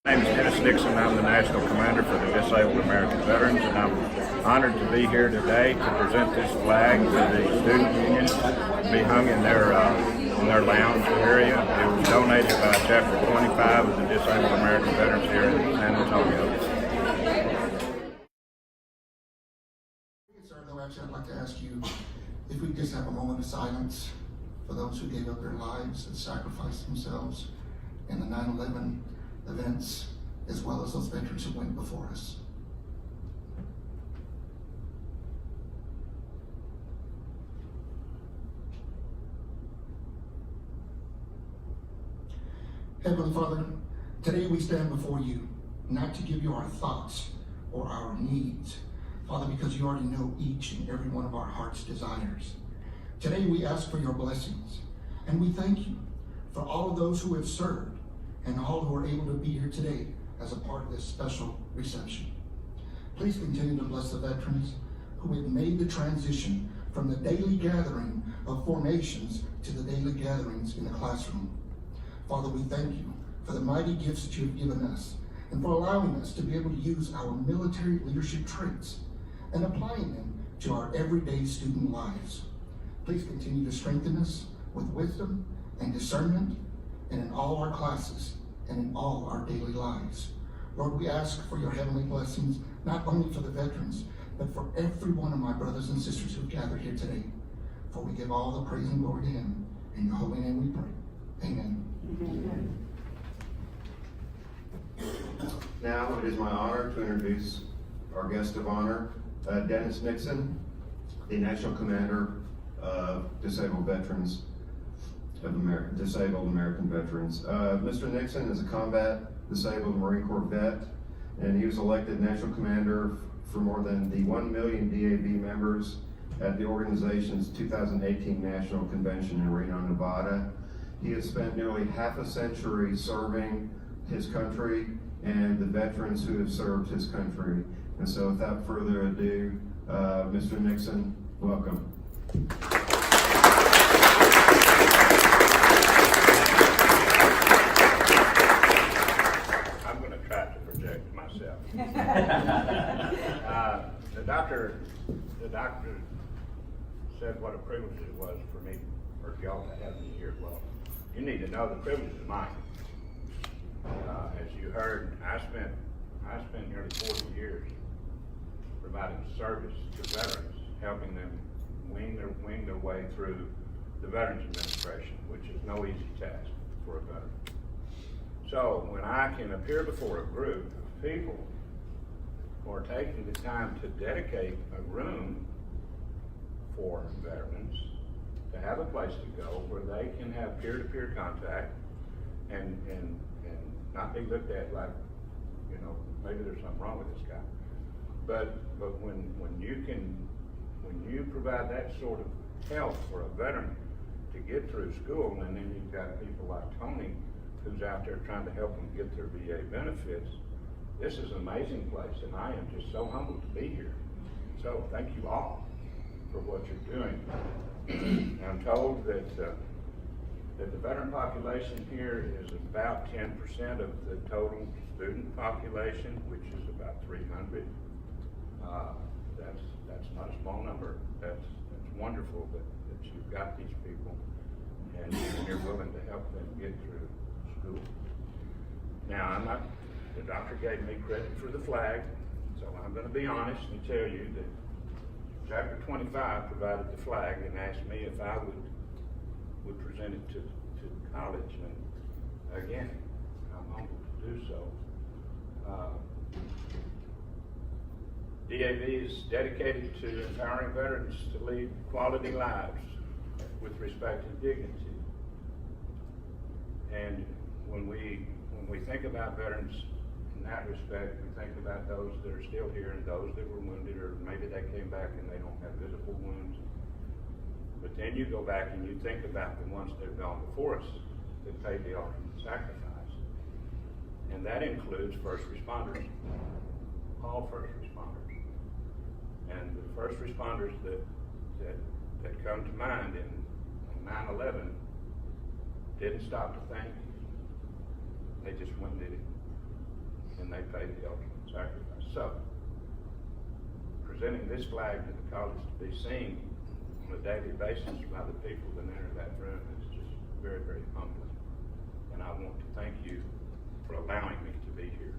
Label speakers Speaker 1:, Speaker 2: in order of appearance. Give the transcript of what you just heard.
Speaker 1: My name is Dennis Nixon. I'm the National Commander for the Disabled American Veterans, and I'm honored to be here today to present this flag to the student union to be hung in their lounge area. It was donated by Chapter 25 of the Disabled American Veterans here in San Antonio.
Speaker 2: Actually, I'd like to ask you if we could just have a moment of silence for those who gave up their lives and sacrificed themselves in the 9/11 events, as well as those veterans who went before us. Heavenly Father, today we stand before you, not to give you our thoughts or our needs, Father, because you already know each and every one of our heart's desires. Today we ask for your blessings, and we thank you for all of those who have served and all who are able to be here today as a part of this special reception. Please continue to bless the veterans who have made the transition from the daily gathering of formations to the daily gatherings in the classroom. Father, we thank you for the mighty gifts that you have given us and for allowing us to be able to use our military leadership traits and applying them to our everyday student lives. Please continue to strengthen us with wisdom and discernment and in all our classes and in all our daily lives. Lord, we ask for your heavenly blessings, not only for the veterans, but for every one of my brothers and sisters who've gathered here today. For we give all the praise and glory to him. In your holy name we pray. Amen. Amen.
Speaker 3: Now it is my honor to introduce our guest of honor, Dennis Nixon, the National Commander of Disabled Veterans of Disabled American Veterans. Mr. Nixon is a combat disabled Marine Corps vet, and he was elected National Commander for more than the 1 million DAV members at the organization's 2018 National Convention in Reno, Nevada. He has spent nearly half a century serving his country and the veterans who have served his country. And so without further ado, Mr. Nixon, welcome.
Speaker 1: I'm going to try to project myself. The doctor said what a privilege it was for me, or y'all to have me here. Well, you need to know the privilege is mine. As you heard, I spent nearly 40 years providing service to veterans, helping them wing their way through the Veterans Administration, which is no easy task for a veteran. So when I can appear before a group of people who are taking the time to dedicate a room for veterans to have a place to go where they can have peer-to-peer contact and not be looked at like, you know, maybe there's something wrong with this guy. But when you provide that sort of help for a veteran to get through school, and then you've got people like Tony who's out there trying to help them get their VA benefits, this is an amazing place, and I am just so humbled to be here. So thank you all for what you're doing. I'm told that the veteran population here is about 10% of the total student population, which is about 300. That's not a small number. That's wonderful that you've got these people and you're willing to help them get through school. Now, the doctor gave me credit for the flag, so I'm going to be honest and tell you that Chapter 25 provided the flag and asked me if I would present it to college, and again, I'm humbled to do so. DAV is dedicated to empowering veterans to lead quality lives with respect and dignity. And when we think about veterans in that respect, we think about those that are still here and those that were wounded, or maybe they came back and they don't have visible wounds. But then you go back and you think about the ones that have gone before us that paid the ultimate sacrifice. And that includes first responders, all first responders. And the first responders that come to mind in 9/11 didn't stop to think. They just went and did it. and they paid the ultimate sacrifice. So, presenting this flag to the college to be seen on a daily basis by the people that enter that room is just very, very humbling. And I want to thank you for allowing me to be here.